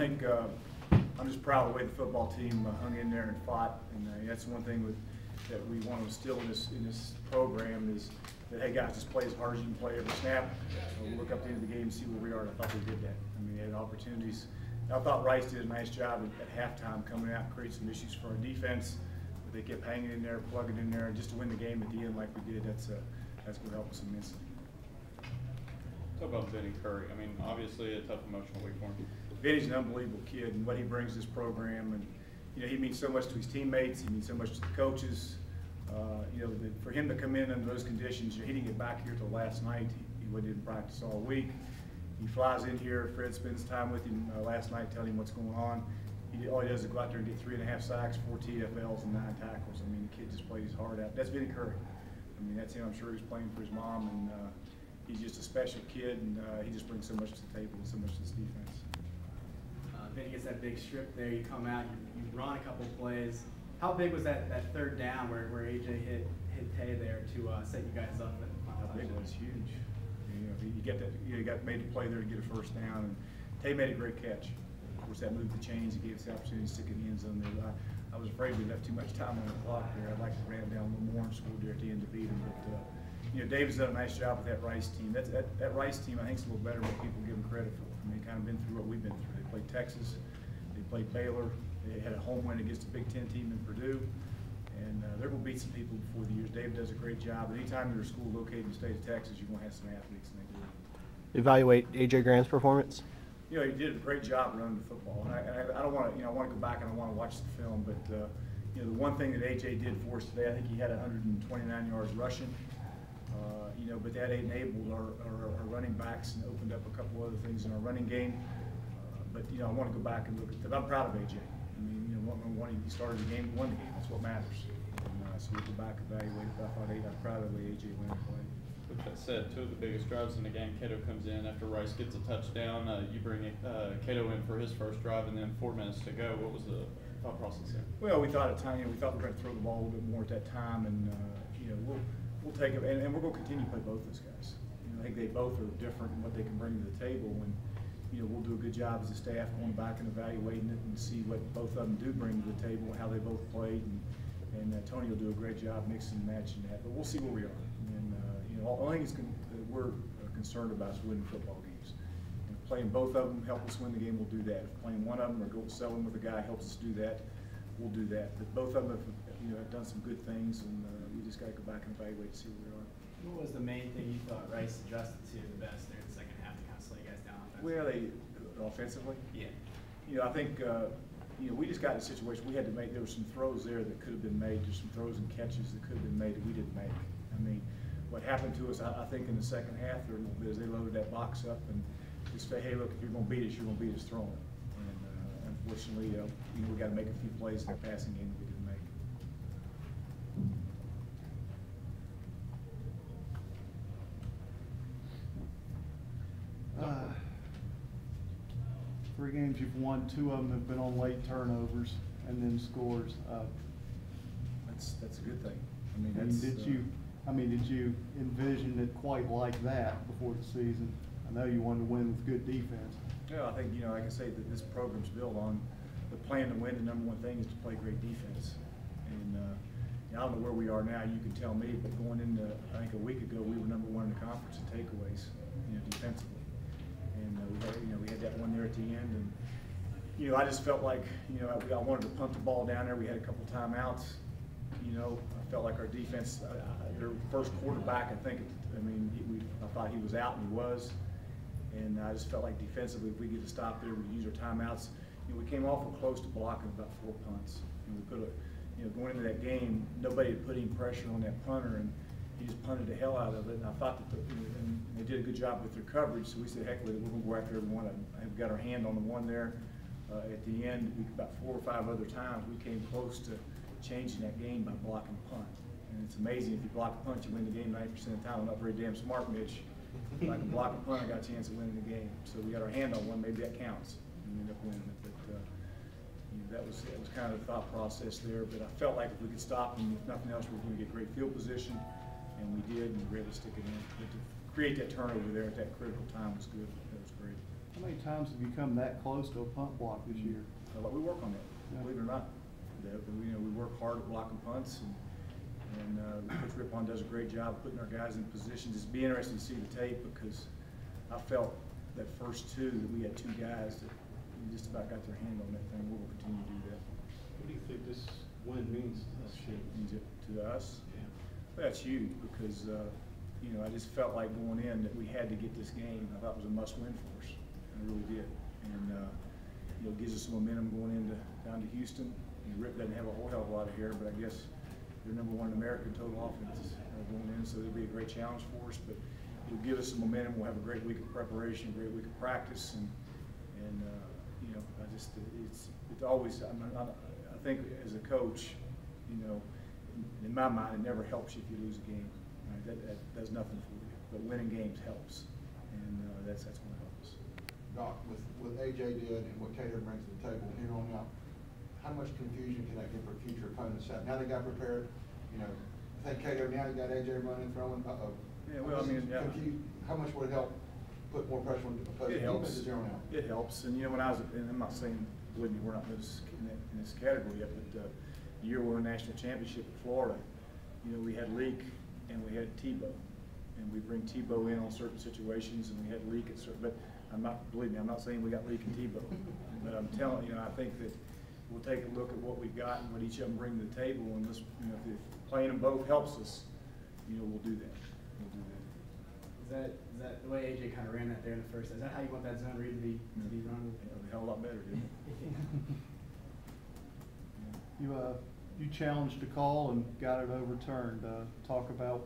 I think I'm just proud of the way the football team hung in there and fought, and that's one thing that we want to instill in this program is that, hey guys, just play as hard as you can play every snap. We'll look up at the end of the game and see where we are, and I thought they did that. I mean, they had opportunities. I thought Rice did a nice job at halftime coming out and create some issues for our defense, but they kept hanging in there, plugging in there, and just to win the game at the end like we did, that's going to help us immensely. Talk about Vinny Curry. I mean, obviously a tough emotional week for him. Vinny's an unbelievable kid, and what he brings to this program, and he means so much to his teammates. He means so much to the coaches. For him to come in under those conditions, he didn't get back here till last night. He went in practice all week. He flies in here. Fred spends time with him last night, telling him what's going on. All he does is go out there and get 3.5 sacks, 4 TFLs, and 9 tackles. I mean, the kid just plays hard out. That's Vinny Curry. I mean, that's him. I'm sure he's playing for his mom, and he's just a special kid, and he just brings so much to the table and so much to this defense. Vinny gets that big strip there. You come out, you run a couple plays. How big was that third down where AJ hit Tay there to set you guys up? How big was huge. You got made the play there to get a first down, and Tay made a great catch. Of course, that moved the chains. It gave us the opportunity to stick in the end zone there. I was afraid we left too much time on the clock there. I'd like to ram down a little more and score there at the end to beat him. But David's done a nice job with that Rice team. That Rice team, I think, is a little better than what people give them credit for. I mean, they've kind of been through what we've been through. They played Texas, they played Baylor, they had a home win against a Big Ten team in Purdue, and they're going to beat some people before the years. David does a great job. Anytime you're a school located in the state of Texas, you're going to have some athletes, and they do. Evaluate AJ Graham's performance. He did a great job running the football, and I don't want to, I want to go back and I want to watch the film, but the one thing that AJ did for us today, I think he had 129 yards rushing. But that enabled our running backs and opened up a couple other things in our running game. But I want to go back and look at that. I'm proud of AJ. I mean, he started the game, won the game. That's what matters. And, so we'll go back and evaluate it. I'm proud of the way AJ went and played. With that said, two of the biggest drives in the game, Cato comes in after Rice gets a touchdown. You bring Cato in for his first drive, and then 4 minutes to go. What was the thought process there? Well, we thought at the time, we thought we were going to throw the ball a little bit more at that time, and we'll take it, and we're going to continue to play both those guys. I think they both are different in what they can bring to the table, and we'll do a good job as a staff going back and evaluating it and see what both of them do bring to the table, how they both played, and Tony will do a great job mixing and matching that. But we'll see where we are. And the only thing we're concerned about is winning football games. And if playing both of them help us win the game, we'll do that. If playing one of them or selling with a guy helps us do that, we'll do that. But both of them have done some good things, and we just got to go back and evaluate to see where we are. What was the main thing you thought Rice adjusted to the best there in the second half to kind of slow you guys down offensively? Well, offensively? Yeah. I think we just got in a situation we had to make. There were some throws there that could have been made. There's some throws and catches that could have been made that we didn't make. I mean, what happened to us, I think, in the second half there a little bit is they loaded that box up and just say, hey, look, if you're going to beat us, you're going to beat us throwing it. And unfortunately, we got to make a few plays in the passing game that we didn't make. 3 games you've won, 2 of them have been on late turnovers and then scores. That's a good thing. I mean, did you envision it quite like that before the season? I know you wanted to win with good defense. Yeah, I think like I say, that this program's built on the plan to win. The number one thing is to play great defense. And I don't know where we are now. You can tell me, but going into I think a week ago, we were number 1 in the conference in takeaways, defensively. And we had that one there at the end, and I just felt like I wanted to punt the ball down there. We had a couple timeouts. I felt like our defense, their first quarterback, I thought he was out, and he was. And I just felt like defensively, if we get to stop there, we use our timeouts. We came awful close to blocking about 4 punts. And we put going into that game, nobody had put any pressure on that punter, and he just punted the hell out of it. And I thought that and they did a good job with their coverage. So we said, heck with it, we're going to go after every one of them. I've got our hand on the one there. At the end, about 4 or 5 other times, we came close to changing that game by blocking a punt. And it's amazing, if you block a punt, you win the game 90% of the time. I'm not very damn smart, Mitch. If I can block a punt, I got a chance of winning the game. So we got our hand on one, maybe that counts, and we ended up winning it. But that was kind of the thought process there. But I felt like if we could stop them, if nothing else, we were going to get great field position, and we did, and we were able to stick it in. But to create that turnover there at that critical time was good. That was great. How many times have you come that close to a punt block this year? But we work on that, Yeah. believe it or not. We work hard at blocking punts, and Coach Rippon does a great job putting our guys in positions. It's be interesting to see the tape, because I felt that first two, that we had two guys that just about got their hand on that thing. We'll continue to do that. What do you think this win means to us? Means it to us. Yeah. Well, that's huge, because I just felt like going in that we had to get this game. I thought it was a must-win for us. I really did, and it gives us some momentum going down to Houston. Rip doesn't have a whole hell of a lot of hair, but I guess they're number one in America in total offense going in, so it'll be a great challenge for us. But it'll give us some momentum. We'll have a great week of preparation, a great week of practice, and it's always. I think as a coach, in my mind, it never helps you if you lose a game. Right? That does nothing for you, but winning games helps, and that's going to help us. Doc, with what AJ did and what Cato brings to the table here on out, how much confusion can that give for future opponents? Now they got prepared, I think Cato now you got AJ running, throwing. Yeah, well, I mean, yeah. How much would it help put more pressure on the opposing defenses here on out? It helps, and when I was, and I'm not saying, believe me, we're not in this category yet, but the year we won a national championship in Florida, we had Leak and we had Tebow, and we bring Tebow in on certain situations, and we had Leak at certain. But believe me, I'm not saying we got Leak and Tebow, but I'm telling you, I think that we'll take a look at what we've got and what each of them bring to the table, and this, if playing them both helps us, we'll do that. We'll do that. Is that the way AJ kind of ran that there in the first? Is that how you want that zone read to be run? A hell of a lot better, didn't it? You challenged a call and got it overturned. Talk about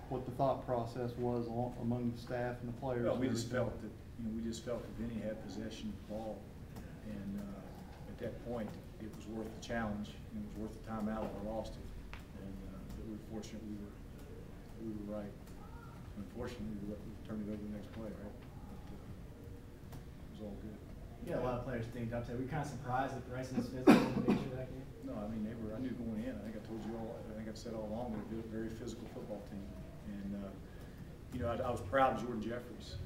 what the thought process was among the staff and the players. Well, we just felt that Vinny had possession of the ball, and at that point, it was worth the challenge, and it was worth the timeout if we lost it. And but we were fortunate we were right. Unfortunately, we turned it over the next play, right? But, it was all good. Yeah, a lot of players dinged up today. Were you kind of surprised at the Rice's physical nature of that game? No, I mean, I knew going in. I think I told you all. I think I've said all along they're a very physical football team, and I was proud of Jordan Jeffries.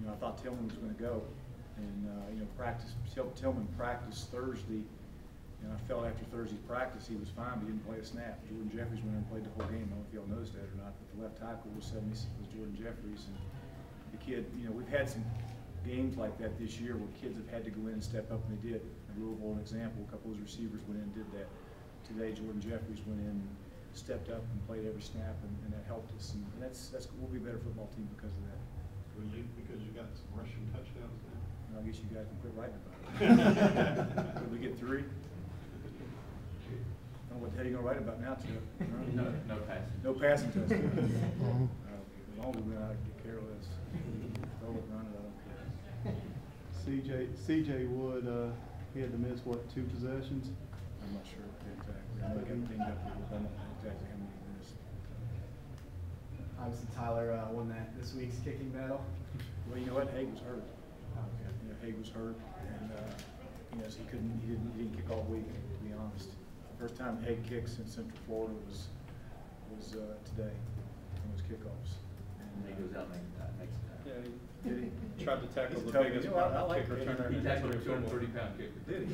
I thought Tillman was going to go, and Tillman practiced Thursday, and I felt after Thursday's practice he was fine, but he didn't play a snap. Jordan Jeffries went in and played the whole game. I don't know if y'all noticed that or not, but the left tackle was Jordan Jeffries, and the kid. We've had some games like that this year where kids have had to go in and step up, and they did. Louisville, an example, a couple of those receivers went in and did that. Today, Jordan Jeffries went in, stepped up, and played every snap, and that helped us. And we'll be a better football team because of that. Well, because you got some rushing touchdowns now. I guess you guys can quit writing about it. Did we get 3? I don't know what the hell you're gonna write about now, Chip. No passing. No passing touchdowns. As long as we're not get careless, throw it, run it, I don't care. CJ Wood, he had to miss what, 2 possessions? I'm not sure exactly. I know he got cleaned up, but I don't know exactly how many he missed. Obviously, Tyler won this week's kicking battle. Well, you know what? Haig was hurt. Haig was hurt, and so he didn't kick all week, to be honest. The first time Haig kicked since Central Florida was today on his kickoffs. And he goes out and makes it. Yeah, did he? Tried to tackle He's the tough. biggest I like kick Haig. returner. He in tackled a history of football. 230-pound kicker. Did he?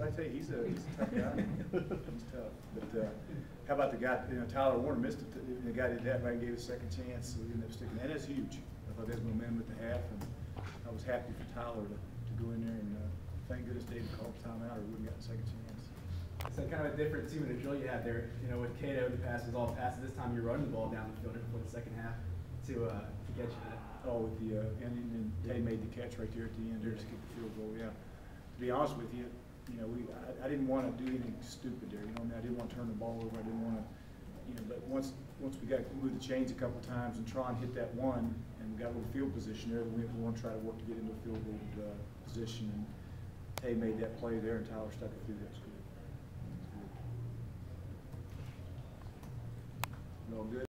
I tell you, he's a tough guy. He's tough. But how about the guy? Tyler Warner missed it. The guy did that right, gave a second chance, so he ended up sticking. That is huge. I thought there's momentum at the half, and I was happy for Tyler to go in there, and thank goodness David called timeout, or wouldn't got a second chance. So kind of a different 2-minute drill you had there. With Cato, the pass was all passes. This time you're running the ball down the field for the second half to get you that. Oh, with the and Tay made the catch right there at the end there to kick the field goal. Yeah. To be honest with you, I didn't want to do anything stupid there. I didn't want to turn the ball over. I didn't want to, But once we got moved the chains a couple times and Tron hit that one and got a little field position there, then we want to try to work to get into a field goal position. And Tay made that play there, and Tyler stuck it through. That's good. All good.